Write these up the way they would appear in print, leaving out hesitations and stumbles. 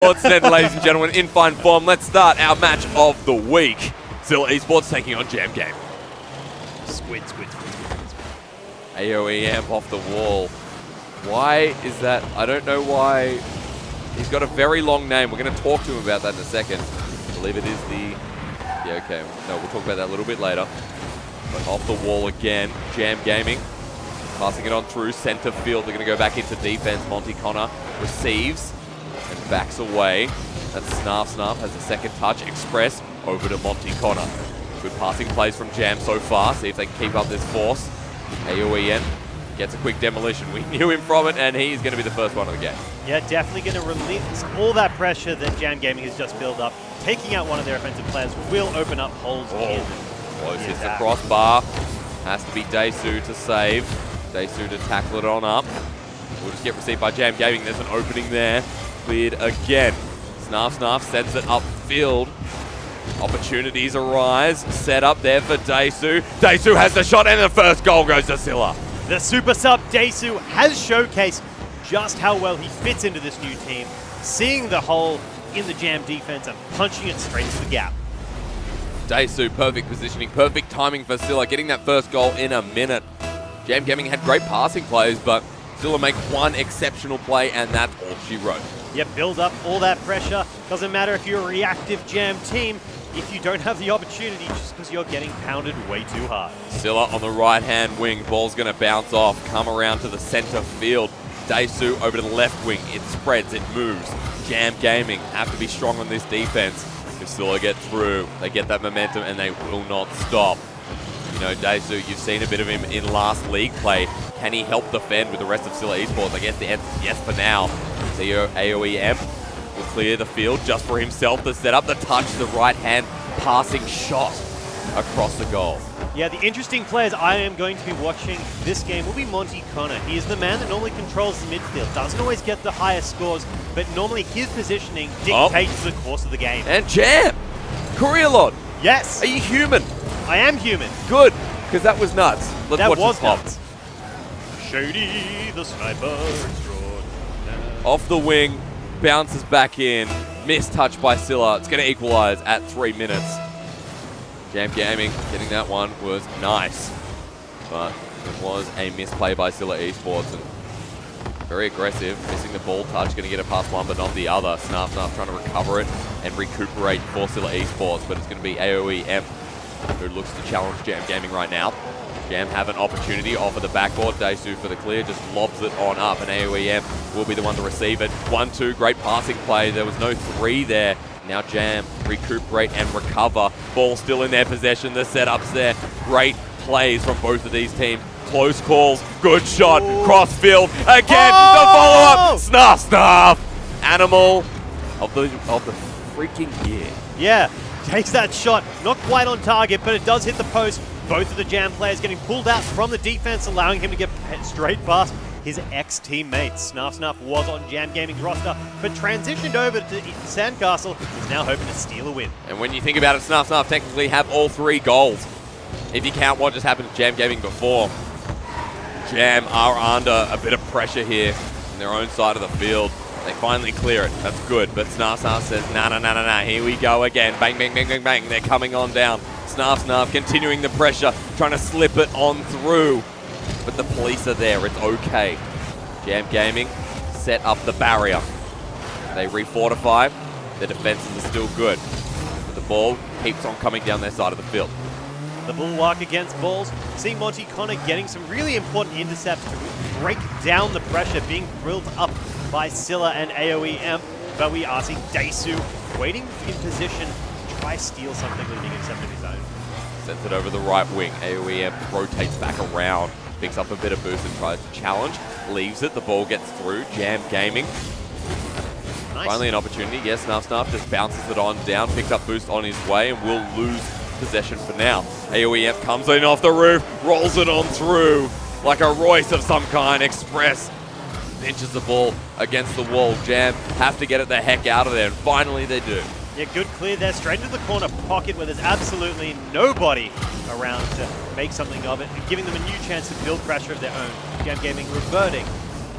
Sports then, ladies and gentlemen, in fine form. Let's start our match of the week. Scylla Esports taking on Jam Game. Squid. AOE off the wall. Why is that? I don't know why. He's got a very long name. We're going to talk to him about that in a second. I believe it is the... Yeah, okay. No, we'll talk about that a little bit later. But off the wall again, Jam Gaming. Passing it on through center field. They're going to go back into defense. Monty Connor receives and backs away. That's Snarf has a second touch. Express over to Monty Connor. Good passing plays from Jam so far. See if they can keep up this force. AOEN gets a quick demolition. We knew him from it, and he's going to be the first one of the game. Yeah, definitely going to release all that pressure that Jam Gaming has just built up. Taking out one of their offensive players will open up holes in. Close hits the crossbar. Has to be Daisu to save. Daisu to tackle it on up. Will just get received by Jam Gaming. There's an opening there. Cleared again. Snarf sends it upfield. Opportunities arise. Set up there for Daisu. Daisu has the shot, and the first goal goes to Scylla. The super sub Daisu has showcased just how well he fits into this new team, seeing the hole in the Jam defense and punching it straight to the gap. Daisu, perfect positioning, perfect timing for Scylla, getting that first goal in a minute. Jam Gaming had great passing plays, but Scylla make one exceptional play, and that's all she wrote. Yeah, build up all that pressure. Doesn't matter if you're a reactive Jam team, if you don't have the opportunity just because you're getting pounded way too hard. Scylla on the right-hand wing. Ball's going to bounce off, come around to the center field. Daisu over to the left wing. It spreads, it moves. Jam Gaming have to be strong on this defense. If Scylla get through, they get that momentum and they will not stop. You know, Daisu, you've seen a bit of him in last league play. Can he help defend with the rest of Scylla Esports? I guess the answer is yes for now. AOEM will clear the field just for himself to set up the touch, the right-hand passing shot across the goal. Yeah, the interesting players I am going to be watching this game will be Monty Connor. He is the man that normally controls the midfield. Doesn't always get the highest scores, but normally his positioning dictates the course of the game. And Jam! Korealon! Yes! Are you human? I am human. Good, because that was nuts. Let's watch this pop. Nuts. Shady, the sniper, off the wing, bounces back in. Missed touch by Scylla. It's going to equalize at 3 minutes. Jam Gaming getting that one was nice. But it was a misplay by Scylla Esports. And very aggressive, missing the ball touch. Going to get it past one but not the other. Snarf trying to recover it and recuperate for Scylla Esports. But it's going to be AOEM who looks to challenge Jam Gaming right now. Jam have an opportunity off of the backboard. Daisu for the clear, just lobs it on up, and AOEM will be the one to receive it. 1-2, great passing play. There was no 3 there. Now Jam recuperate and recover. Ball still in their possession. The setups there. Great plays from both of these teams. Close calls. Good shot. Cross field. Again, the follow-up. Snarf. Animal of the freaking year. Yeah, takes that shot. Not quite on target, but it does hit the post. Both of the Jam players getting pulled out from the defense, allowing him to get straight past his ex-teammates. Snarf was on Jam Gaming's roster, but transitioned over to Sandcastle. He's now hoping to steal a win. And when you think about it, Snarf technically have all 3 goals. If you count what just happened to Jam Gaming before. Jam are under a bit of pressure here on their own side of the field. They finally clear it. That's good. But Snarf says, nah. Here we go again. Bang. They're coming on down. Snarf continuing the pressure, trying to slip it on through. But the police are there. It's okay. Jam Gaming set up the barrier. They refortify. Their defenses are still good. But the ball keeps on coming down their side of the field. The bulwark against balls. See Monty Connor getting some really important intercepts to break down the pressure being built up by Scylla and AOEM. But we are seeing Daisu waiting in position to try steal something with a big intercept of his own. Sends it over the right wing. AOEM rotates back around. Picks up a bit of boost and tries to challenge. Leaves it. The ball gets through. Jam Gaming. Nice. Finally an opportunity. Yes, Snarf just bounces it on down. Picks up boost on his way and will lose possession for now. AOEM comes in off the roof. Rolls it on through like a Royce of some kind. Express pinches the ball against the wall. Jam have to get it the heck out of there. And finally they do. Yeah, good clear there, straight into the corner pocket where there's absolutely nobody around to make something of it, and giving them a new chance to build pressure of their own. Jam Gaming reverting.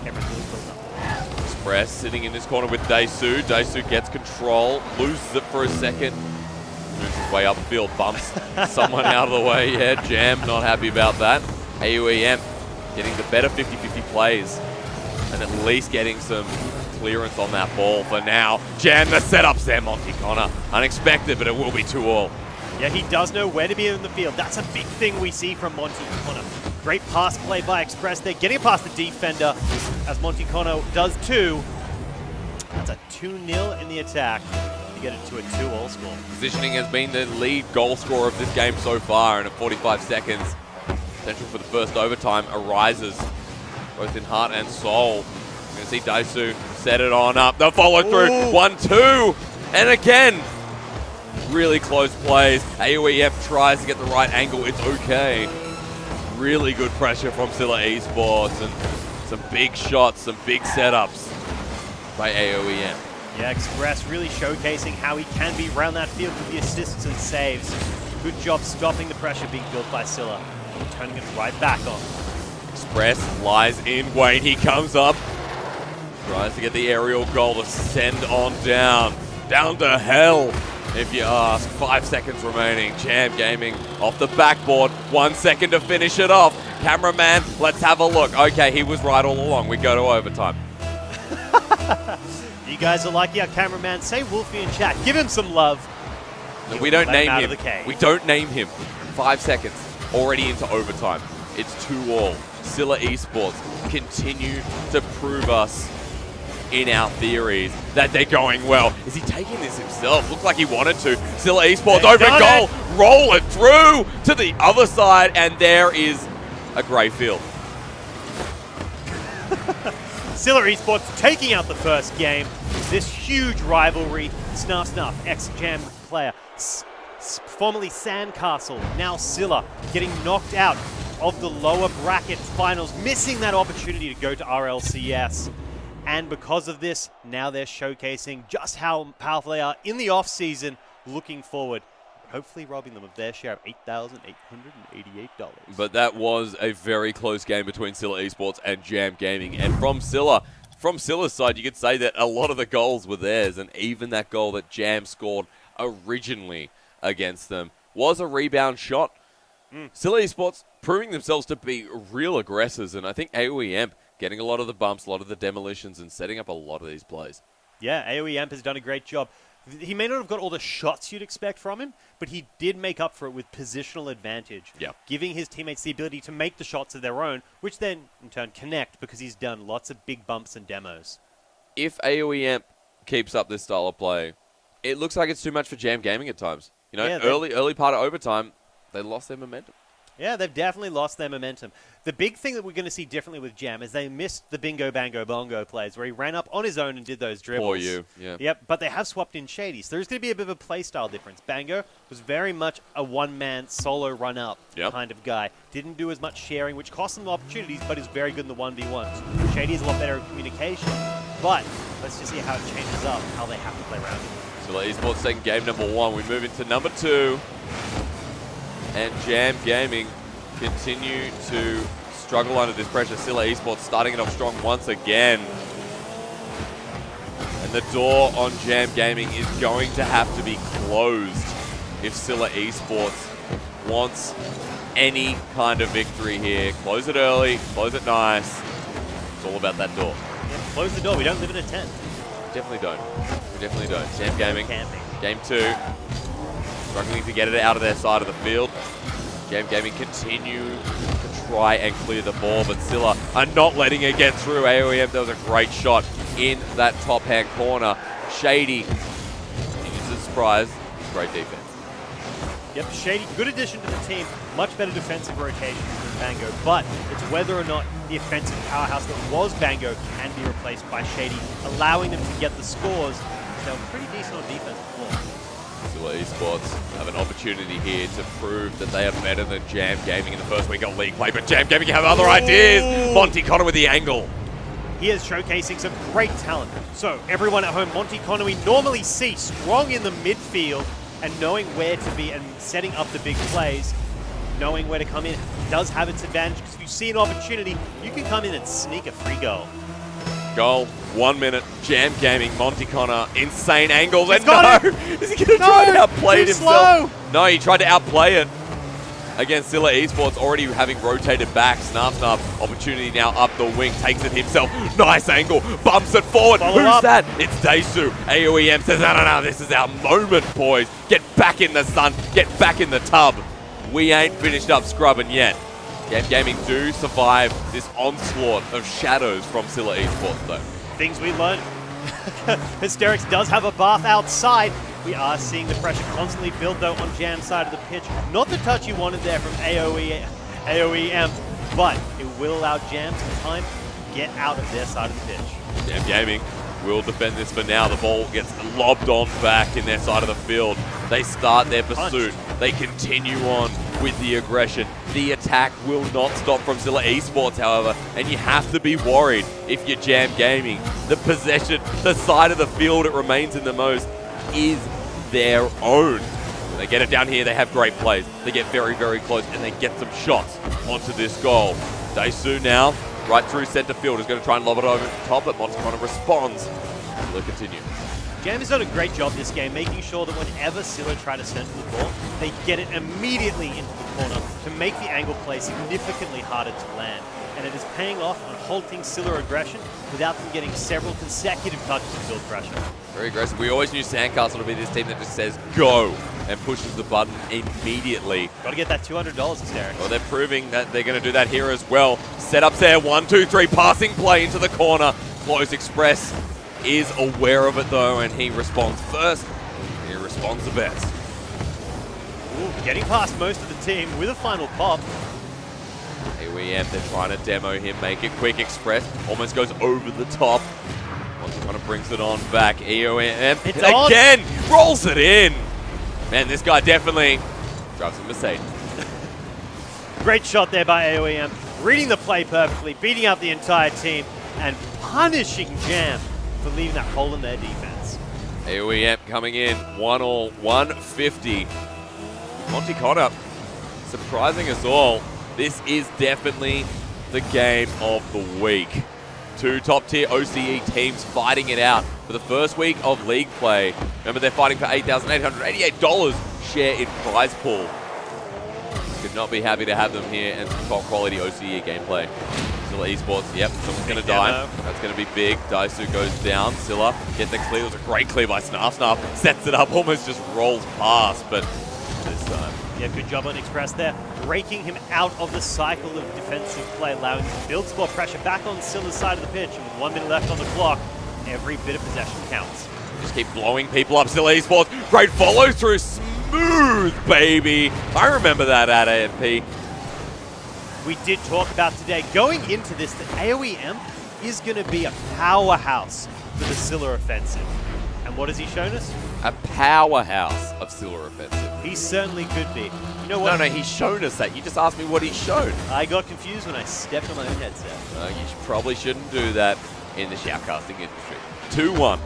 Cameron's really built up. Express sitting in this corner with Daisu. Daisu gets control, loses it for a second, moves his way upfield, bumps someone out of the way. Yeah, Jam not happy about that. AUEM getting the better 50-50 plays and at least getting some clearance on that ball for now. Jam, the setup's there, Monty Connor. Unexpected, but it will be 2-all. Yeah, he does know where to be in the field. That's a big thing we see from Monty Connor. Great pass play by Express there, getting past the defender, as Monty Connor does too. That's a 2-0 in the attack to get it to a 2-all score. Positioning has been the lead goal scorer of this game so far, and at 45 seconds, potential for the first overtime arises, both in heart and soul. We're going to see Daisu set it on up. The follow through, 1-2, and again, really close plays. AUEF tries to get the right angle. It's okay. Really good pressure from Scylla Esports and some big shots, some big setups by AOEM. Yeah, Express really showcasing how he can be around that field with the assists and saves. Good job stopping the pressure being built by Scylla, turning it right back on. Express lies in wait. He comes up, tries to get the aerial goal to send on down. Down to hell, if you ask. 5 seconds remaining. Jam Gaming off the backboard. 1 second to finish it off. Cameraman, let's have a look. Okay, he was right all along. We go to overtime. You guys are lucky our cameraman. Say Wolfie in chat. Give him some love. No, we don't name him. We We don't name him. 5 seconds. Already into overtime. It's 2-all. Scylla Esports continue to prove us in our theories that they're going well. Is he taking this himself? Looked like he wanted to. Scylla Esports, open goal, roll it through to the other side, and there is a grey field. Scylla Esports taking out the first game. This huge rivalry. Snuff, ex-Jam player, formerly Sandcastle, now Scylla, getting knocked out of the lower bracket finals, missing that opportunity to go to RLCS. And because of this, now they're showcasing just how powerful they are in the off-season, looking forward, hopefully robbing them of their share of $8,888. But that was a very close game between Scylla Esports and Jam Gaming. And from Scylla's side, you could say that a lot of the goals were theirs, and even that goal that Jam scored originally against them was a rebound shot. Scylla Esports proving themselves to be real aggressors, and I think AOEM getting a lot of the bumps, a lot of the demolitions, and setting up a lot of these plays. Yeah, AOEM has done a great job. He may not have got all the shots you'd expect from him, but he did make up for it with positional advantage, giving his teammates the ability to make the shots of their own, which then, in turn, connect because he's done lots of big bumps and demos. If AOEM keeps up this style of play, it looks like it's too much for Jam Gaming at times. You know, early part of overtime, they lost their momentum. Yeah, they've definitely lost their momentum. The big thing that we're going to see differently with Jam is they missed the bingo, bango, bongo plays where he ran up on his own and did those dribbles. Poor you, yeah. Yep, but they have swapped in Shady, so there's going to be a bit of a play style difference. Bango was very much a one-man solo run-up kind of guy. Didn't do as much sharing, which cost them opportunities, but is very good in the 1v1s. Shady is a lot better at communication, but let's just see how it changes up, how they have to play around it. Scylla Esports taking game number 1. We move into number 2. And Jam Gaming continue to struggle under this pressure. Scylla Esports starting it off strong once again. And the door on Jam Gaming is going to have to be closed if Scylla Esports wants any kind of victory here. Close it early, close it nice. It's all about that door. Yeah, close the door. We don't live in a tent. Definitely don't. We definitely don't. Jam Gaming, game 2. Struggling to get it out of their side of the field. Jam Gaming continue to try and clear the ball, but Scylla are not letting it get through. AOEM, that was a great shot in that top-hand corner. Shady continues to surprise. Great defense. Yep, Shady, good addition to the team. Much better defensive rotation than Bango, but it's whether or not the offensive powerhouse that was Bango can be replaced by Shady, allowing them to get the scores. They were pretty decent on defense before. Scylla Esports have an opportunity here to prove that they are better than Jam Gaming in the first week of league play, but Jam Gaming have other ideas. Monty Connor with the angle. He is showcasing some great talent. So everyone at home, Monty Connor we normally see strong in the midfield and knowing where to be and setting up the big plays, knowing where to come in does have its advantage because if you see an opportunity, you can come in and sneak a free goal. Goal, 1 minute, Jam Gaming, Monty Connor, insane angles, He's and got no! Is he going to try to outplay it too himself? slow. No, he tried to outplay it against Scylla Esports, already having rotated back. Snarf, opportunity now up the wing, takes it himself. Nice angle, bumps it forward. Follow Who's up. that? It's Daisu. AOEM says, no, this is our moment, boys. Get back in the sun, get back in the tub. We ain't finished up scrubbing yet. Jam Gaming do survive this onslaught of shadows from Scylla Esports, though. Things we learned. Hysterics does have a bath outside. We are seeing the pressure constantly build, though, on Jam's side of the pitch. Not the touch you wanted there from AOEM, but it will allow Jam some time to get out of their side of the pitch. Jam Gaming will defend this for now. The ball gets lobbed on back in their side of the field. They start their pursuit. They continue on with the aggression. The attack will not stop from Scylla Esports, however, and you have to be worried if you're Jam Gaming. The possession, the side of the field it remains in the most is their own. When they get it down here, they have great plays. They get very, very close, and they get some shots onto this goal. Daisu now, right through center field, is going to try and lob it over the top, but Monty Connor responds. They'll continue. Jam has done a great job this game, making sure that whenever Scylla try to center the ball, they get it immediately into the corner to make the angle play significantly harder to land. And it is paying off on halting Scylla aggression without them getting several consecutive touches to build pressure. Very aggressive. We always knew Sandcastle to be this team that just says go and pushes the button immediately. Got to get that $200, Hysterics. Well, they're proving that they're going to do that here as well. Setups there, 1, 2, 3, passing play into the corner. Close Express is aware of it though, and he responds first. He responds the best. Ooh, getting past most of the team with a final pop. AOEM, they're trying to demo him, make it quick. Express almost goes over the top. Once he kind of brings it on back. AOEM It's again rolls it in. Man, this guy definitely drives a Mercedes. Great shot there by AOEM, reading the play perfectly, beating up the entire team, and punishing Jam for leaving that hole in their defense. AOEM coming in, 1-1, 150. Monty Connor surprising us all. This is definitely the game of the week. Two top-tier OCE teams fighting it out for the first week of league play. Remember, they're fighting for $8,888 share in prize pool. Could not be happy to have them here and some top-quality OCE gameplay. Scylla Esports, yep, someone's going to die. That's going to be big. Daisu goes down. Scylla, get the clear. It was a great clear by Snarf. Snarf sets it up, almost just rolls past, but this time. Yeah, good job on Express there, breaking him out of the cycle of defensive play, allowing him to build spot pressure back on Scylla's side of the pitch. And with 1 minute left on the clock, every bit of possession counts. Just keep blowing people up. Scylla Esports, great follow through, smooth, baby. I remember that at AMP. We did talk about today, going into this, that AOEM is going to be a powerhouse for the Scylla offensive. And what has he shown us? A powerhouse of Scylla offensive. He certainly could be. You know what? No, he's shown us that. You just asked me what he's shown. I got confused when I stepped on my own headset. Probably shouldn't do that in the shoutcasting industry. 2-1.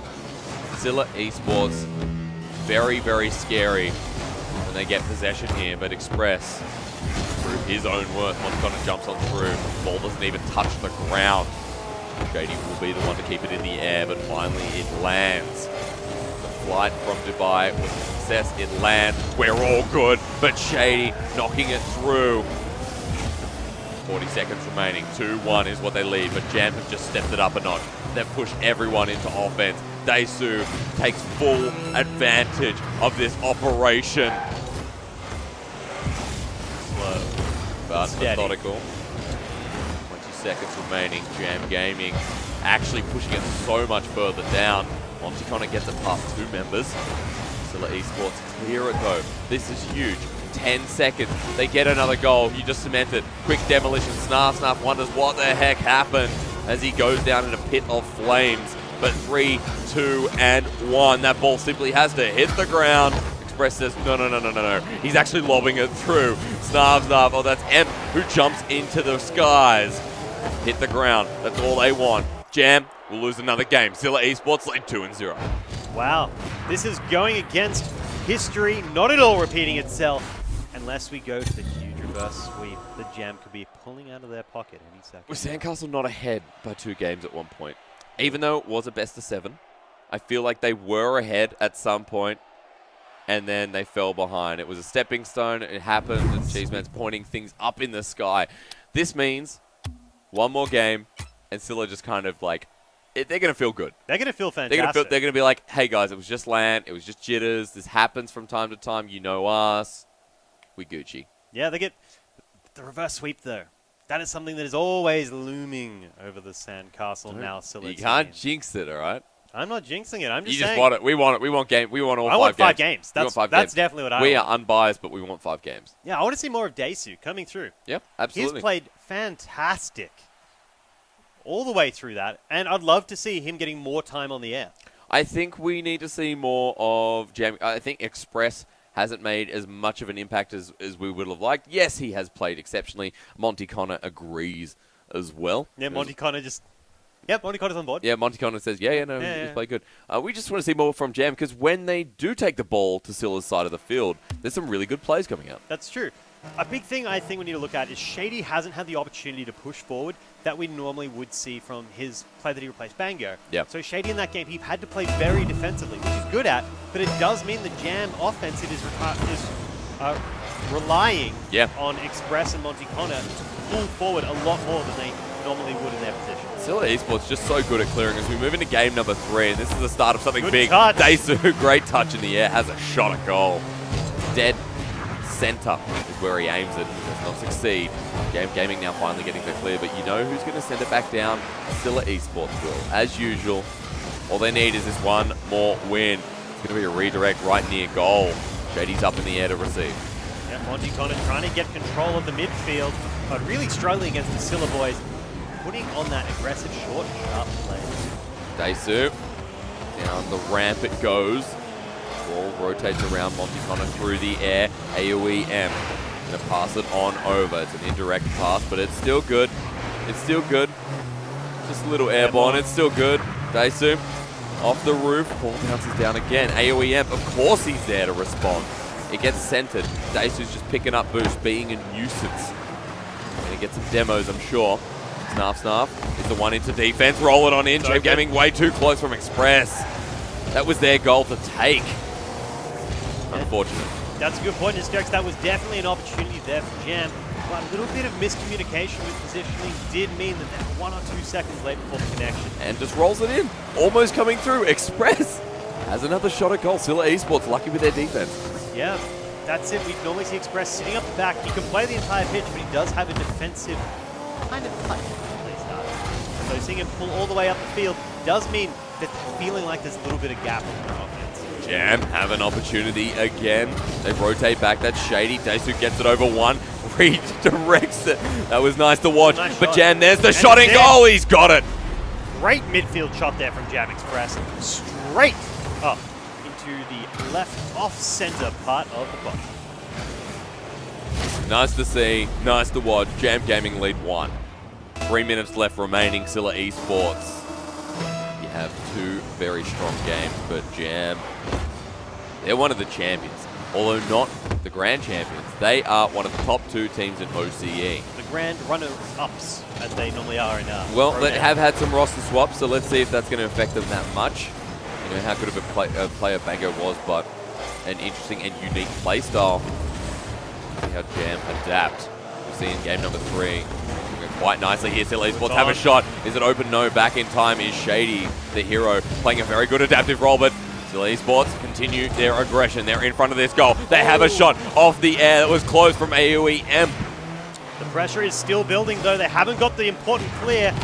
Scylla Esports, very, very scary when they get possession here, but Express, through his own worth, once Connor jumps on through, the ball doesn't even touch the ground. Shady will be the one to keep it in the air, but finally it lands. The flight from Dubai was a success. It lands. We're all good, but Shady knocking it through. 40 seconds remaining. 2-1 is what they lead, but Jam have just stepped it up a notch. They've pushed everyone into offense. Daisu takes full advantage of this operation. Slow, but methodical. 20 seconds remaining. Jam Gaming actually pushing it so much further down. Monty Connor gets it past 2 members. Scylla Esports clear it though. This is huge. 10 seconds. They get another goal. You just cement it. Quick demolition. Snarf wonders what the heck happened as he goes down in a pit of flames. But 3, 2, and 1. That ball simply has to hit the ground. Express says, no. He's actually lobbing it through. Snarf. Oh, that's M who jumps into the skies. Hit the ground. That's all they want. Jam will lose another game. Scylla Esports lead 2-0. Wow. This is going against history, not at all repeating itself. Unless we go to the huge reverse sweep that Jam could be pulling out of their pocket any second. Was Sandcastle not ahead by 2 games at one point? even though it was a best of 7, I feel like they were ahead at some point, and then they fell behind. It was a stepping stone. It happened, and Cheeseman's pointing things up in the sky. This means one more game, and Scylla just kind of like, they're going to feel good. They're going to feel fantastic. They're going to be like, hey guys, it was just land. It was just jitters. This happens from time to time. You know us. We Gucci. Yeah, they get the reverse sweep, though. That is something that is always looming over the sandcastle now. Scylla You can't jinx it, all right? I'm not jinxing it. I'm just You saying. just want it. We want it. We want game. We want all 5 games. I want 5 games. We want 5 That's games. definitely what I want. We are unbiased, but we want 5 games. Yeah, I want to see more of Daisu coming through. Yep, absolutely. He's played fantastic all the way through that, and I'd love to see him getting more time on the air. I think we need to see more of Jam. I think Express hasn't made as much of an impact as we would have liked. Yes, he has played exceptionally. Monty Connor agrees as well. Yeah, Monty Connor's on board. Yeah, Monty Connor says, he's played good. We just want to see more from Jam, because when they do take the ball to Scylla's side of the field, there's some really good plays coming out. That's true. A big thing I think we need to look at is Shady hasn't had the opportunity to push forward that we normally would see from his play that he replaced Bango. Yep. So Shady in that game, he had to play very defensively, which he's good at, but it does mean the Jam offensive is relying on Express and Monty Connor to pull forward a lot more than they normally would in their position. Scylla Esports just so good at clearing as we move into game number 3, and this is the start of something Good big. touch. Daisu, great touch in the air, has a shot at goal. Dead center is where he aims it. Does not succeed. Gaming now finally getting the clear, but you know who's going to send it back down? Scylla Esports will. As usual, all they need is this one more win. It's going to be a redirect right near goal. Shady's up in the air to receive. Yeah, Monty Connor trying to get control of the midfield, but really struggling against the Scylla boys, putting on that aggressive short and sharp play. Daisu, down the ramp it goes. Ball rotates around Monty Connor through the air. AoE M. Gonna pass it on over. It's an indirect pass, but it's still good. It's still good. Just a little airborne. It's still good. Daisu off the roof. Ball bounces down again. AoE M. Of course he's there to respond. It gets centered. Daisu's just picking up boost, being a nuisance. Gonna get some demos, I'm sure. Snarf is the one into defense. Roll it on in. Jam Gaming way too close from Express. That was their goal to take. Unfortunate. That's a good point, Jokes. That was definitely an opportunity there for Jam. But a little bit of miscommunication with positioning did mean that they're 1 or 2 seconds late before the connection. And just rolls it in. Almost coming through. Express has another shot at goal. Scylla Esports lucky with their defense. Yeah, that's it. We normally see Express sitting up the back. He can play the entire pitch, but he does have a defensive kind of touch when they start. So seeing him pull all the way up the field does mean that they're feeling like there's a little bit of gap in their offense. Jam have an opportunity again. They rotate back. That's Shady. Daisu gets it over one. Redirects it. That was nice to watch. Nice but shot. Jam, there's the shot in goal. He's got it. Great midfield shot there from Jam Express. Straight up into the left off-center part of the box. Nice to see. Nice to watch. Jam Gaming lead 1. 3 minutes left remaining. Scylla Esports. You have 2 very strong games, but Jam, they're one of the champions. Although not the grand champions, they are one of the top 2 teams in OCE. The grand runners-ups, as they normally are in well, they have had some roster swaps, so let's see if that's going to affect them that much. You know, how good of a player Bango was, but an interesting and unique play style. See how Jam adapt. We've seen game number 3. Quite nicely here, Scylla Esports have a shot. Is it open? No. Back in time is Shady, the hero, playing a very good adaptive role, but Scylla Esports continue their aggression. They're in front of this goal. They have a shot off the air that was close from AoE M. The pressure is still building, though. They haven't got the important clear.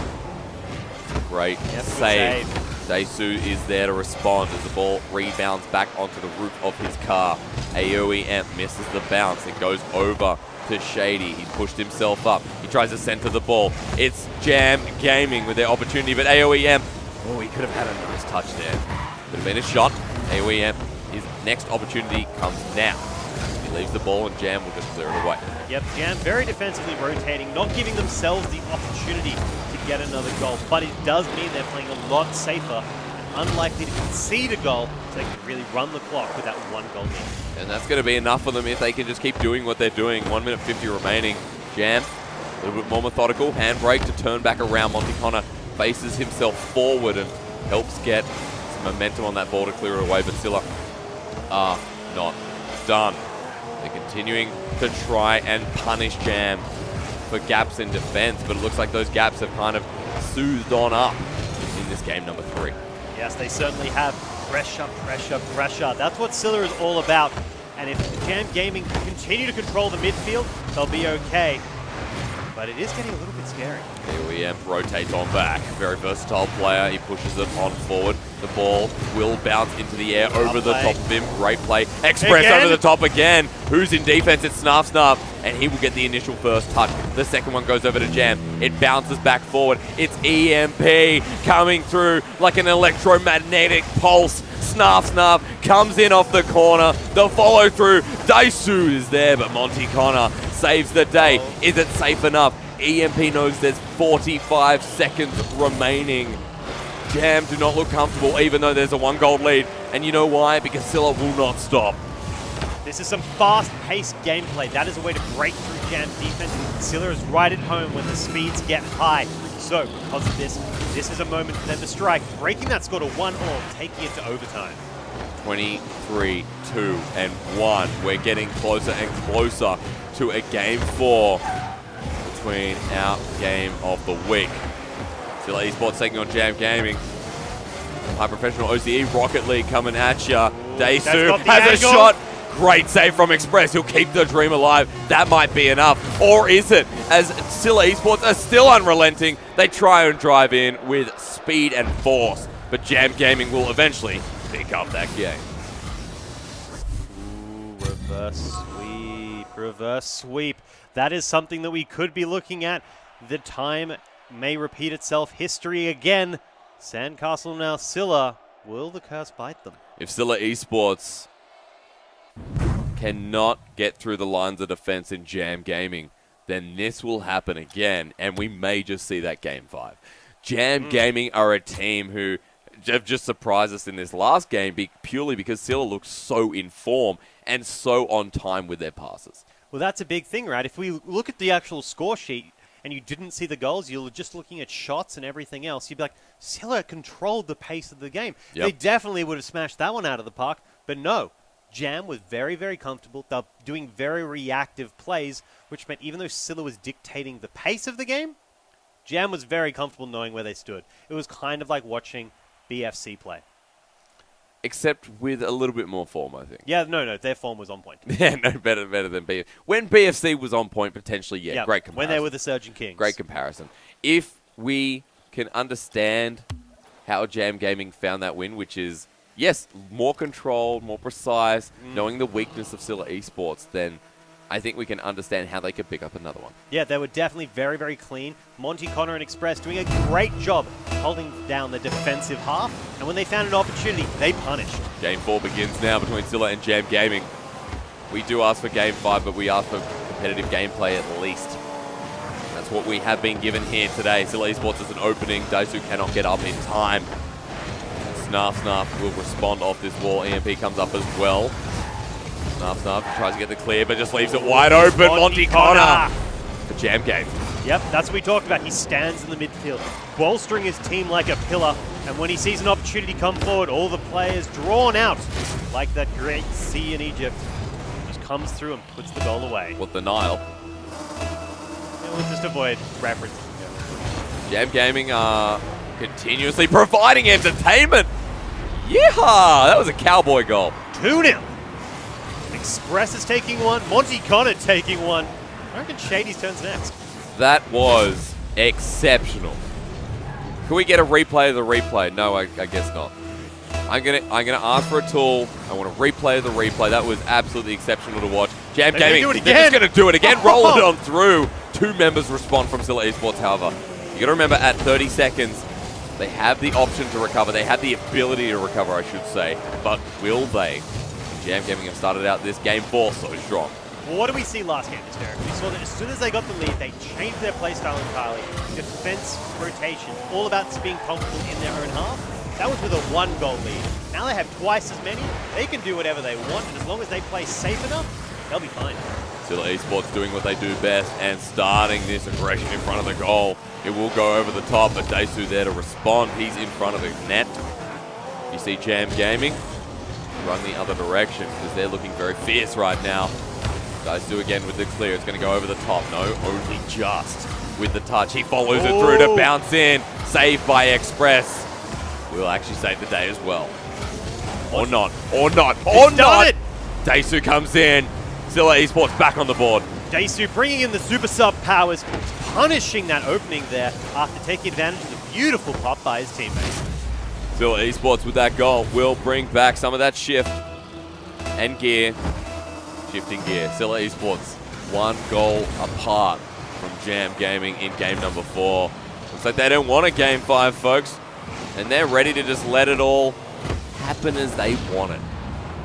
Great save. Daisu is there to respond as the ball rebounds back onto the roof of his car. AoE M misses the bounce. It goes over to Shady. He's pushed himself up. He tries to center the ball. It's Jam Gaming with their opportunity, but AoE M, oh, he could have had a nice touch there. Could have been a shot. AoE M, his next opportunity comes now. He leaves the ball and Jam will just clear it away. Yep, Jam very defensively rotating, not giving themselves the opportunity to get another goal, but it does mean they're playing a lot safer and unlikely to concede a goal, so they can really run the clock with that 1 goal lead. And that's going to be enough for them if they can just keep doing what they're doing. 1 minute 50 remaining. Jam, a little bit more methodical. Handbrake to turn back around. Monty Connor faces himself forward and helps get some momentum on that ball to clear it away, but Scylla are not done. They're continuing to try and punish Jam for gaps in defense, but it looks like those gaps have kind of soothed on up in this game number 3. Yes, they certainly have. Pressure, pressure, pressure. That's what Scylla is all about. And if Jam Gaming continue to control the midfield, they'll be okay. But it is getting a little bit scary. OEM rotates on back. Very versatile player. He pushes it on forward. The ball will bounce into the air over the top of him. Great play. Express over the top again. Who's in defense? It's Snarf Snarf. And he will get the initial first touch. The second one goes over to Jam. It bounces back forward. It's EMP coming through like an electromagnetic pulse. Snarf Snarf comes in off the corner. The follow through. Daisu is there, but Monty Connor saves the day. Is it safe enough? EMP knows there's 45 seconds remaining. Jam do not look comfortable, even though there's a 1-goal lead. And you know why? Because Scylla will not stop. This is some fast-paced gameplay. That is a way to break through Jam's defense. Scylla is right at home when the speeds get high. So, because of this, this is a moment for them to strike, breaking that score to 1-1, taking it to overtime. 23, 2, and 1. We're getting closer and closer to a game 4 between our game of the week. Scylla Esports taking on Jam Gaming. High Professional OCE Rocket League coming at ya. Daisu has a shot. Great save from Express. He'll keep the dream alive. That might be enough. Or is it? As Scylla Esports are still unrelenting, they try and drive in with speed and force. But Jam Gaming will eventually pick up that game. Ooh, reverse sweep. Reverse sweep. That is something that we could be looking at. The time may repeat itself. History again. Sandcastle now Scylla. Will the curse bite them? If Scylla Esports cannot get through the lines of defense in Jam Gaming, then this will happen again, and we may just see that game 5. Jam Gaming are a team who have just surprised us in this last game purely because Scylla looks so in form and so on time with their passes. Well, that's a big thing, right? If we look at the actual score sheet and you didn't see the goals, you were just looking at shots and everything else, you'd be like, Scylla controlled the pace of the game. Yep. They definitely would have smashed that one out of the park, but no. Jam was very, very comfortable. They're doing very reactive plays, which meant even though Scylla was dictating the pace of the game, Jam was very comfortable knowing where they stood. It was kind of like watching BFC play. Except with a little bit more form, I think. Yeah, no, their form was on point. Yeah, no, better than BFC. When BFC was on point, potentially, yeah, great comparison. When they were the Surging Kings. Great comparison. If we can understand how Jam Gaming found that win, which is, yes, more controlled, more precise, knowing the weakness of Scylla Esports, then I think we can understand how they could pick up another one. Yeah, they were definitely very, very clean. Monty Connor and Express doing a great job holding down the defensive half. And when they found an opportunity, they punished. Game 4 begins now between Scylla and Jam Gaming. We do ask for Game 5, but we ask for competitive gameplay at least. That's what we have been given here today. Scylla Esports is an opening. Daisu cannot get up in time. Snarf Snarf will respond off this wall. EMP comes up as well. Snarf Snarf tries to get the clear, but just leaves it wide open. Monty Connor for Jam Game. Yep, that's what we talked about. He stands in the midfield, bolstering his team like a pillar. And when he sees an opportunity come forward, all the players drawn out like that great sea in Egypt. Just comes through and puts the goal away. What the Nile? Yeah, we'll just avoid references. Jam Gaming are continuously providing entertainment. Yeehaw! That was a cowboy goal. 2-0. Express is taking one. Monty Connor taking one. I reckon Shady's turns next. That was exceptional. Can we get a replay of the replay? No, I guess not. I'm gonna ask for a tool. I want a replay of the replay. That was absolutely exceptional to watch. Jam Gaming, they're just gonna do it again. Roll it on through. 2 members respond from Scylla Esports, however. You gotta remember at 30 seconds, they have the option to recover. They have the ability to recover, I should say. But will they? Jam Gaming have started out this game 4 so strong. Well, what did we see last game, Derek? We saw that as soon as they got the lead, they changed their playstyle entirely. Defense, rotation, all about being comfortable in their own half. That was with a 1-goal lead. Now they have twice as many. They can do whatever they want, and as long as they play safe enough, They'll be fine. Scylla Esports doing what they do best and starting this aggression in front of the goal. It will go over the top, but Daisu there to respond. He's in front of the net. You see Jam Gaming run the other direction because they're looking very fierce right now. Daisu again with the clear. It's going to go over the top. No, only just with the touch. He follows it through to bounce in. Saved by Express. Will actually save the day as well. Or not. Or not. Or not. Daisu comes in. Scylla Esports back on the board. Daisu bringing in the super sub powers, punishing that opening there after taking advantage of the beautiful pop by his teammate. Scylla Esports with that goal will bring back some of that shift and gear. Shifting gear. Scylla Esports 1 goal apart from Jam Gaming in game number 4. Looks like they don't want a game 5, folks. And they're ready to just let it all happen as they want it.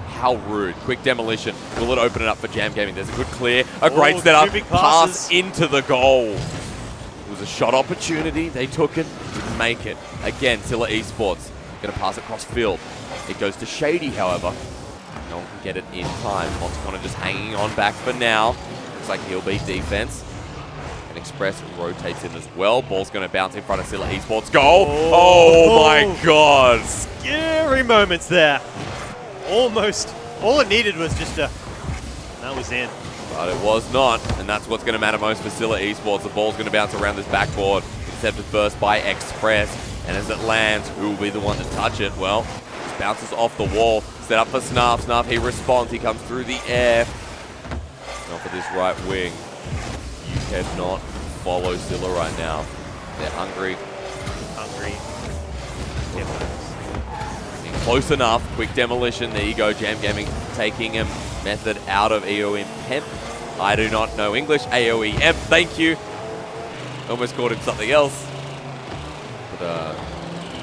How rude. Quick demolition. Will it open it up for Jam Gaming? There's a good clear. A great setup. Pass into the goal. It was a shot opportunity. They took it. Didn't make it. Again, Scylla Esports going to pass across field. It goes to Shady, however. No one can get it in time. Monticona just hanging on back for now. Looks like he'll be defense. And Express rotates in as well. Ball's going to bounce in front of Scylla Esports. Goal! Oh my god! Scary moments there. Almost. All it needed was just a... That was in. But it was not. And that's what's going to matter most for Scylla Esports. The ball's going to bounce around this backboard. Intercepted first by Express. And as it lands, who will be the one to touch it? Well, it bounces off the wall. Set up for Snarf. Snarf, he responds. He comes through the air. Not for this right wing. You cannot follow Scylla right now. They're hungry. Close enough. Quick demolition. There you go. Jam Gaming taking him. Method out of EOM Pemp. I do not know English. AOEM. Thank you. Almost called him something else. But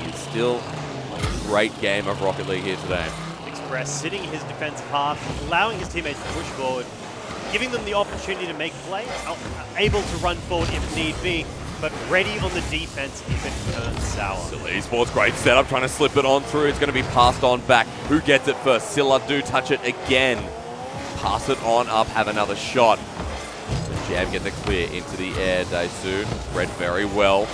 he is still a great game of Rocket League here today. Express sitting his defensive half, allowing his teammates to push forward, giving them the opportunity to make play, able to run forward if need be, but ready on the defense if it turns sour. Scylla Esports, great setup, trying to slip it on through. It's going to be passed on back. Who gets it first? Scylla do touch it again. Pass it on up, have another shot. So Jam get the clear into the air. Daisu read very well.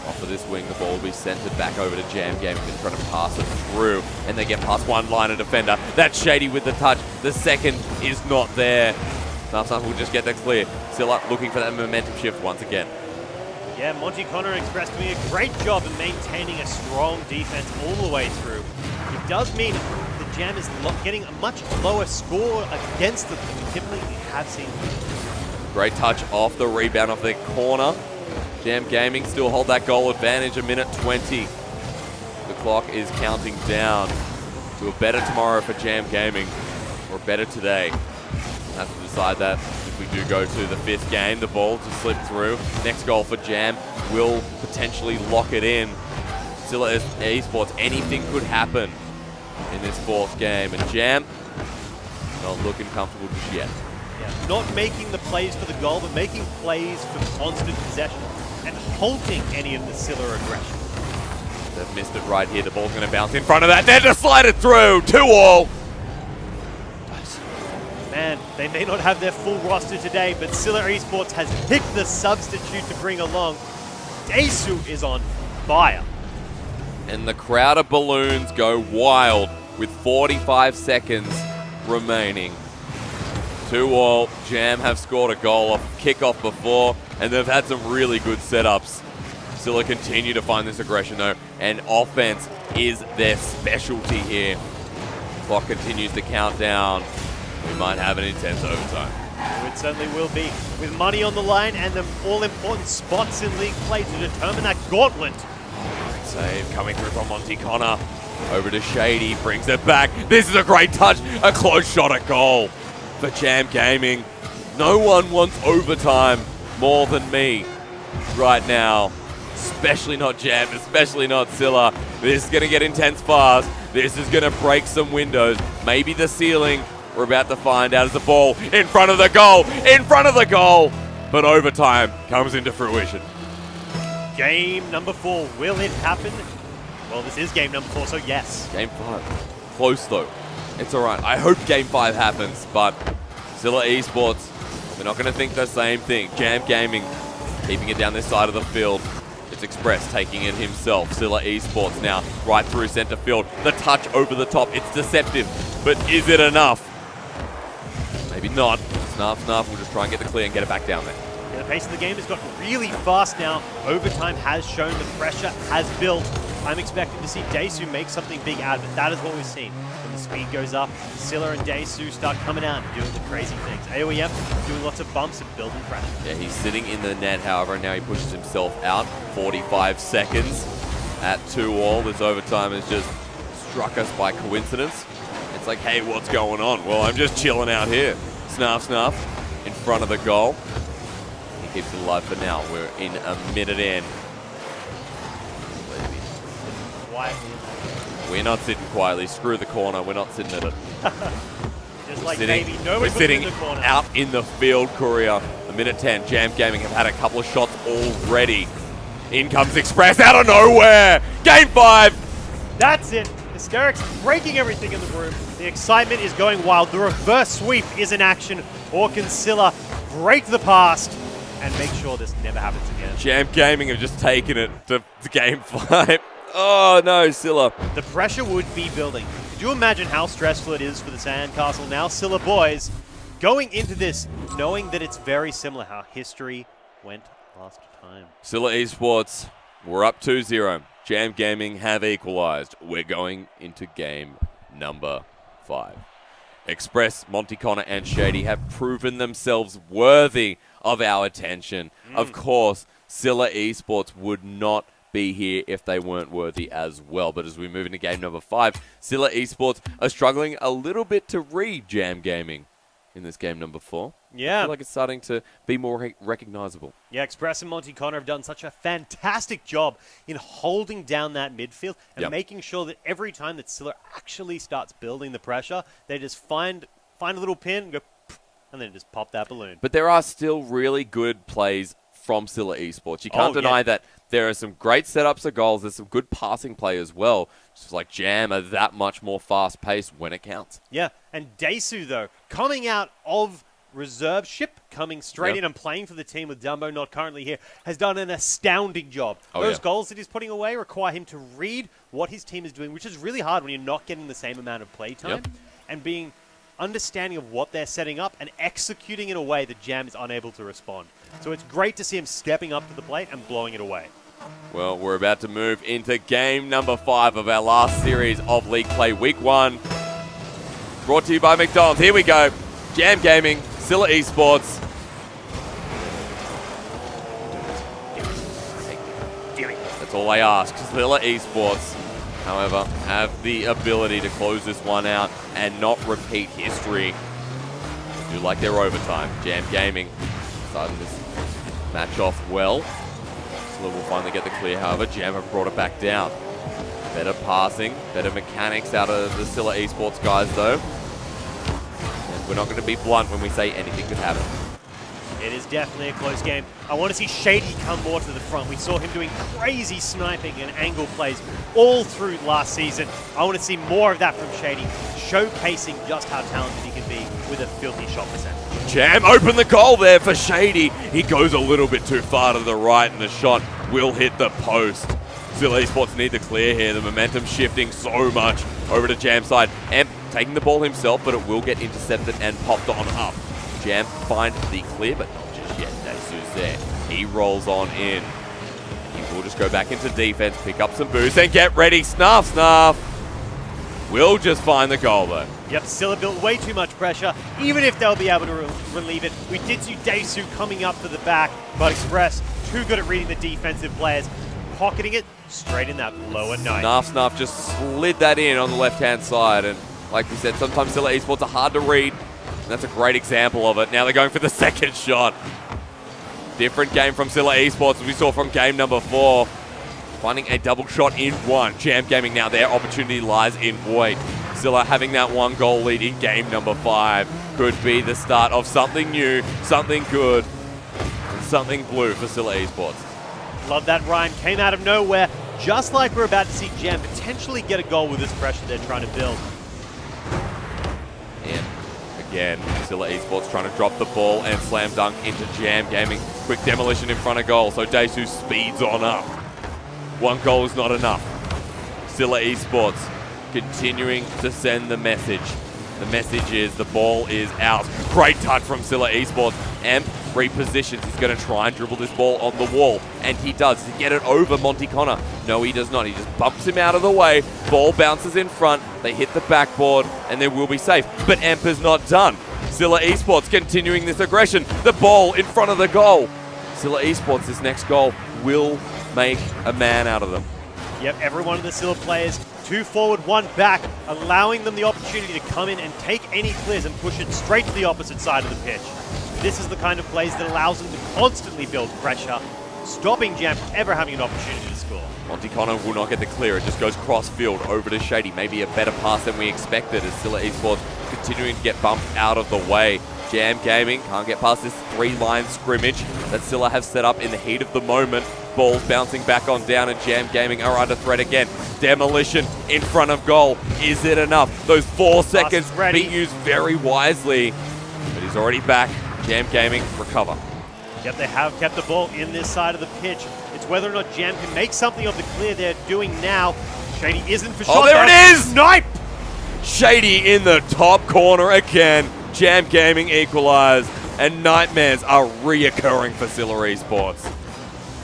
Off of this wing, the ball will be centered back over to Jam Gaming. They're trying to pass it through, and they get past one liner defender. That's Shady with the touch. The second is not there. Snarf will just get the clear. Scylla looking for that momentum shift once again. Yeah, Monticona and Express doing a great job of maintaining a strong defense all the way through. It does mean the Jam is getting a much lower score against them than we typically have seen. Great touch off the rebound of the corner. Jam Gaming still hold that goal advantage, a minute 20. The clock is counting down to a better tomorrow for Jam Gaming, or better today. We'll have to decide that if we do go to the 5th game. The ball to slip through. Next goal for Jam will potentially lock it in. Scylla Esports, anything could happen in this 4th game. And Jam, not looking comfortable just yet. Yeah, not making the plays for the goal, but making plays for constant possession and halting any of the Scylla aggression. They've missed it right here. The ball's going to bounce in front of that. They're just slide it through. 2-all. Man, they may not have their full roster today, but Scylla Esports has picked the substitute to bring along. Daisu is on fire. And the crowd of balloons go wild with 45 seconds remaining. 2-all. Jam have scored a goal off kickoff before, and they've had some really good setups. Scylla continue to find this aggression though, and offense is their specialty here. Clock continues to count down. We might have an intense overtime. It certainly will be, with money on the line and the all-important spots in league play to determine that gauntlet. Great save coming through from Monticona. Over to Shady, brings it back. This is a great touch, a close shot at goal for Jam Gaming. No one wants overtime more than me right now. Especially not Jam, especially not Scylla. This is going to get intense fast. This is going to break some windows. Maybe the ceiling. We're about to find out as the ball in front of the goal. In front of the goal. But overtime comes into fruition. Game number 4. Will it happen? Well, this is game number 4, so yes. Game 5. Close though. It's all right. I hope game 5 happens, but Scylla Esports, they're not going to think the same thing. Jam Gaming keeping it down this side of the field. It's Express taking it himself. Scylla Esports now right through center field. The touch over the top. It's deceptive, but is it enough? Maybe not. Snarf will just try and get the clear and get it back down there. Yeah, the pace of the game has gotten really fast now. Overtime has shown the pressure has built. I'm expecting to see Daesu make something big out of it. That is what we've seen. When the speed goes up, Scylla and Daesu start coming out and doing the crazy things. AOEM doing lots of bumps and building pressure. Yeah, he's sitting in the net, however, and now he pushes himself out. 45 seconds at 2-all. This overtime has just struck us by coincidence. It's like, hey, what's going on? Well, I'm just chilling out here. Snarf in front of the goal. He keeps it alive for now. We're in a minute in. We're not sitting quietly. Screw the corner. We're not sitting at it. Just like baby, we're sitting out in the field, Courier. A minute 10. Jam Gaming have had a couple of shots already. In comes Express out of nowhere. Game 5. That's it. Hysterics breaking everything in the room. The excitement is going wild. The reverse sweep is in action. Or can Scylla break the past and make sure this never happens again? Jam Gaming have just taken it to Game 5. Oh no, Scylla. The pressure would be building. Could you imagine how stressful it is for the Sandcastle now? Scylla boys going into this knowing that it's very similar how history went last time. Scylla Esports, we're up 2-0. Jam Gaming have equalized. We're going into game number 5. Express, Monty Connor, and Shady have proven themselves worthy of our attention. Of course, Scylla Esports would not be here if they weren't worthy as well. But as we move into game number 5, Scylla Esports are struggling a little bit to read Jam Gaming in this game number 4. Yeah. I feel like it's starting to be more recognizable. Yeah, Express and Monty Connor have done such a fantastic job in holding down that midfield and making sure that every time that Scylla actually starts building the pressure, they just find a little pin, go, and then just pop that balloon. But there are still really good plays from Scylla Esports. You can't deny that there are some great setups of goals. There's some good passing play as well. Just like Jam are that much more fast-paced when it counts. Yeah, and Daesu, though, coming out of reserve ship, coming straight in and playing for the team with Dumbo not currently here, has done an astounding job. Those goals that he's putting away require him to read what his team is doing, which is really hard when you're not getting the same amount of play time, and being understanding of what they're setting up and executing in a way that Jam is unable to respond. So it's great to see him stepping up to the plate and blowing it away. Well, we're about to move into game number 5 of our last series of League Play Week 1. Brought to you by McDonald's. Here we go. Jam Gaming, Scylla Esports. That's all I ask. Scylla Esports, however, have the ability to close this one out and not repeat history. They do like their overtime. Jam Gaming starting this match off well. Scylla will finally get the clear, however. Jam have brought it back down. Better passing, better mechanics out of the Scylla Esports guys, though. And we're not going to be blunt when we say anything could happen. It is definitely a close game. I want to see Shady come more to the front. We saw him doing crazy sniping and angle plays all through last season. I want to see more of that from Shady, showcasing just how talented he can be with a filthy shot percentage. Jam open the goal there for Shady. He goes a little bit too far to the right and the shot will hit the post. Scylla Esports need the clear here. The momentum shifting so much over to Jam's side. And taking the ball himself, but it will get intercepted and popped on up. Jam find the clear, but not just yet. Daesu's there. He rolls on in. He will just go back into defense, pick up some boost, and get ready. Snarf. Will just find the goal, though. Yep, Scylla built way too much pressure, even if they'll be able to relieve it. We did see Daesu coming up to the back, but Express, too good at reading the defensive players, pocketing it straight in that lower night. Snarf just slid that in on the left-hand side, and like we said, sometimes Scylla Esports are hard to read. That's a great example of it. Now they're going for the second shot. Different game from Scylla Esports as we saw from game number 4. Finding a double shot in one. Jam Gaming now, their opportunity lies in void. Scylla having that 1 goal lead in game number 5 could be the start of something new, something good, and something blue for Scylla Esports. Love that, Ryan. Came out of nowhere, just like we're about to see Jam potentially get a goal with this pressure they're trying to build. And again. Scylla Esports trying to drop the ball and slam dunk into Jam Gaming. Quick demolition in front of goal, so Daesu speeds on up. One goal is not enough. Scylla Esports continuing to send the message. The message is the ball is out. Great touch from Scylla Esports. Amp repositions. He's going to try and dribble this ball on the wall. And he does. Does he get it over Monty Connor? No, he does not. He just bumps him out of the way. Ball bounces in front. They hit the backboard and they will be safe. But Amp is not done. Scylla Esports continuing this aggression. The ball in front of the goal. Scylla Esports, this next goal will make a man out of them. Yep, every one of the Scylla players, 2 forward, 1 back, allowing them the opportunity to come in and take any clears and push it straight to the opposite side of the pitch. This is the kind of plays that allows them to constantly build pressure, stopping Jam from ever having an opportunity to score. Monty Connor will not get the clear. It just goes cross-field over to Shady. Maybe a better pass than we expected as Scylla Esports continuing to get bumped out of the way. Jam Gaming can't get past this 3-line scrimmage that Scylla have set up in the heat of the moment. Balls bouncing back on down and Jam Gaming are under threat again. Demolition in front of goal. Is it enough? Those 4 seconds being used very wisely. But he's already back. Jam Gaming recover. Yep, they have kept the ball in this side of the pitch. It's whether or not Jam can make something of the clear they're doing now. Shady isn't for sure. Oh, there it is! Snipe! Shady in the top corner again. Jam Gaming equalize. And nightmares are reoccurring for Scylla Esports.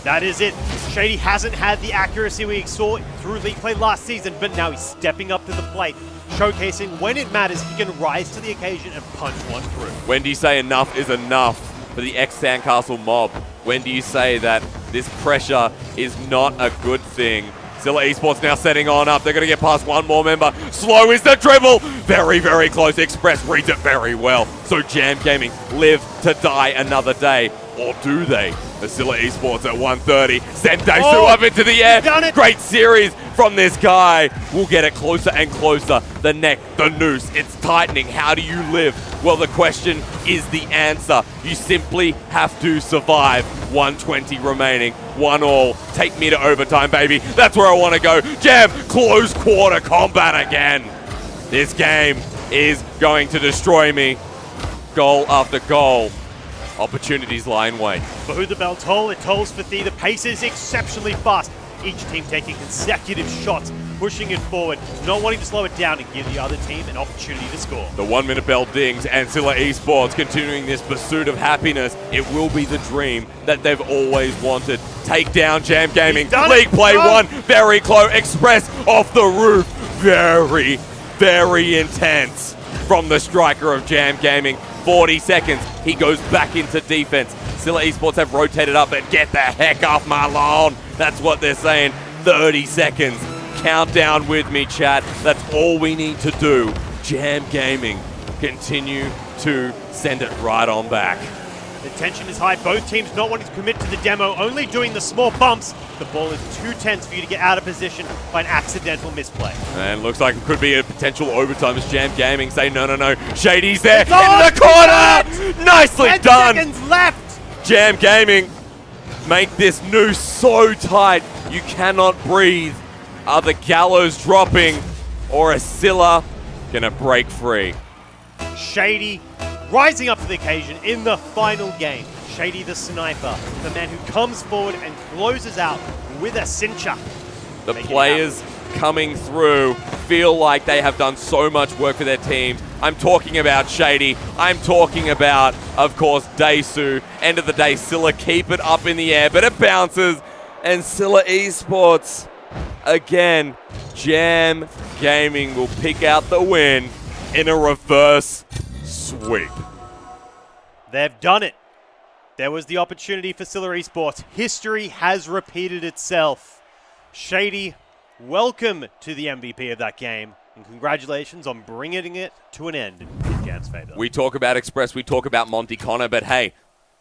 That is it. Shady hasn't had the accuracy we saw through league play last season, but now he's stepping up to the plate, showcasing when it matters, he can rise to the occasion and punch one through. When do you say enough is enough for the ex-Sandcastle mob? When do you say that this pressure is not a good thing? Scylla Esports now setting on up. They're going to get past one more member. Slow is the dribble. Very, very close. Express reads it very well. So Jam Gaming live to die another day. Or do they? The Scylla Esports at 1:30. Send Daesu up into the air. Done it. Great series from this guy. We'll get it closer and closer. The neck, the noose, it's tightening. How do you live? Well, the question is the answer. You simply have to survive. 120 remaining. 1-1. Take me to overtime, baby. That's where I want to go. Jam, close quarter combat again. This game is going to destroy me. Goal after goal. Opportunities lie in wait. For who the bell toll, it tolls for Thea. The pace is exceptionally fast. Each team taking consecutive shots, pushing it forward, not wanting to slow it down and give the other team an opportunity to score. The 1-minute bell dings and Scylla Esports continuing this pursuit of happiness. It will be the dream that they've always wanted. Take down Jam Gaming. League play 1. Very close. Express off the roof. Very, very intense from the striker of Jam Gaming. 40 seconds. He goes back into defense. Scylla Esports have rotated up, but get the heck off my lawn. That's what they're saying. 30 seconds. Countdown with me, chat. That's all we need to do. Jam Gaming continue to send it right on back. The tension is high. Both teams not wanting to commit to the demo, only doing the small bumps. The ball is too tense for you to get out of position by an accidental misplay. And looks like it could be a potential overtime as Jam Gaming say, no, no, no. Shady's there in the corner. Nicely 10 done. seconds left. Jam Gaming make this noose so tight you cannot breathe. Are the gallows dropping or is Scylla gonna break free? Shady rising up to the occasion in the final game. Shady the sniper, the man who comes forward and closes out with a cincher. The players coming through feel like they have done so much work for their teams. I'm talking about Shady. I'm talking about, of course, Daesu. End of the day, Scylla keep it up in the air, but it bounces. And Scylla Esports, again, Jam Gaming will pick out the win in a reverse sweep. They've done it. There was the opportunity for Scylla Esports. History has repeated itself. Shady, welcome to the MVP of that game, and congratulations on bringing it to an end in Jam's favor. We talk about Express, we talk about Monty Connor, but hey,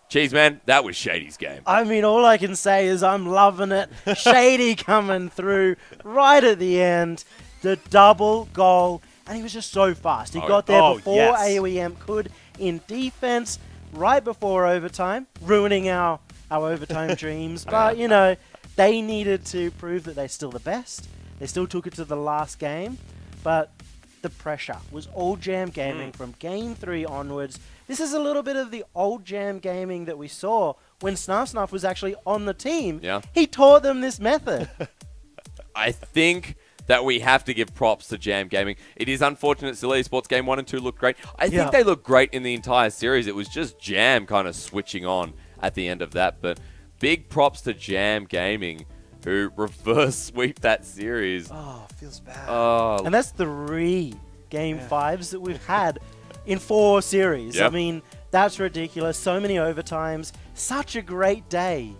Cheese Man, that was Shady's game. I mean, all I can say is I'm loving it. Shady coming through right at the end. The double goal. And he was just so fast. He got there before AOEM could in defense, right before overtime, ruining our overtime dreams. But, you know, they needed to prove that they're still the best. They still took it to the last game. But the pressure was all Jam Gaming from Game 3 onwards. This is a little bit of the old Jam Gaming that we saw when Snarf was actually on the team. Yeah. He taught them this method. I think that we have to give props to Jam Gaming. It is unfortunate Scylla Esports Game 1 and 2 looked great. I think they look great in the entire series. It was just Jam kind of switching on at the end of that. But big props to Jam Gaming, who reverse sweep that series. Oh, feels bad. Oh, And that's 3 Game 5s that we've had in 4 series. Yep. I mean, that's ridiculous. So many overtimes. Such a great day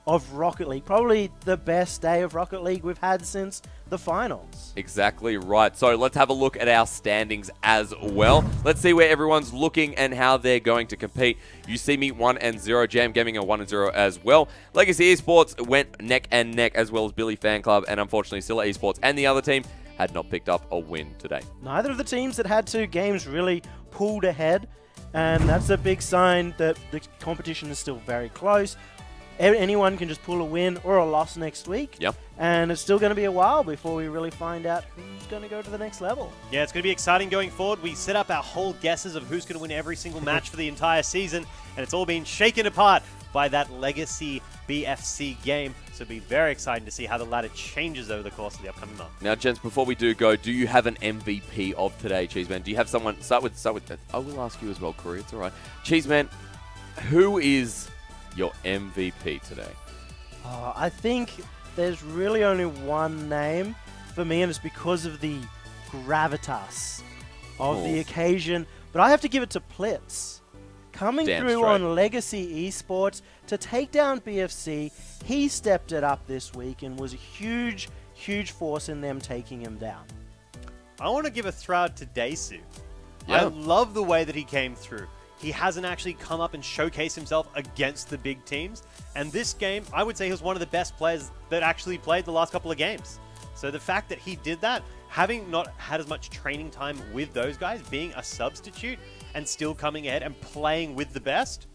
of Rocket League. Probably the best day of Rocket League we've had since the finals. exactly right. So let's have a look at our standings as well. Let's see where everyone's looking and how they're going to compete. You see me 1-0. Jam Gaming are 1-0 as well. Legacy Esports went neck and neck, as well as Billy Fan Club, and unfortunately Scylla Esports and the other team had not picked up a win today. Neither of the teams that had 2 games really pulled ahead, and that's a big sign that the competition is still very close. Anyone can just pull a win or a loss next week. Yep. And it's still going to be a while before we really find out who's going to go to the next level. Yeah, it's going to be exciting going forward. We set up our whole guesses of who's going to win every single match for the entire season, and it's all been shaken apart by that Legacy BFC game. So it'll be very exciting to see how the ladder changes over the course of the upcoming month. Now, gents, before we do go, do you have an MVP of today, Cheeseman? Do you have someone? Start with. I will ask you as well, Corey. It's all right. Cheeseman, who is your MVP today? I think there's really only one name for me, and it's because of the gravitas of the occasion. But I have to give it to Plitz. Coming through on Legacy Esports to take down BFC, he stepped it up this week and was a huge, huge force in them taking him down. I want to give a throw to Daisu. Yeah. I love the way that he came through. He hasn't actually come up and showcased himself against the big teams. And this game, I would say he was one of the best players that actually played the last couple of games. So the fact that he did that, having not had as much training time with those guys, being a substitute and still coming ahead and playing with the best,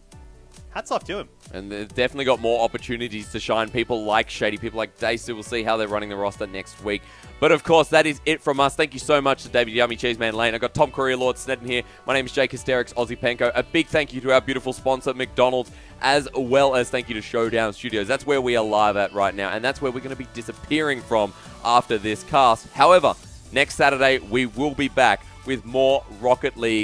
hats off to him. And they've definitely got more opportunities to shine. People like Shady, people like Daisu. We'll see how they're running the roster next week. But of course, that is it from us. Thank you so much to David Yummy, Cheeseman Lane. I've got Tom Courier, Lord Snedden here. My name is Jake Hysterics, Aussie Penko. A big thank you to our beautiful sponsor, McDonald's, as well as thank you to Showdown Studios. That's where we are live at right now, and that's where we're going to be disappearing from after this cast. However, next Saturday, we will be back with more Rocket League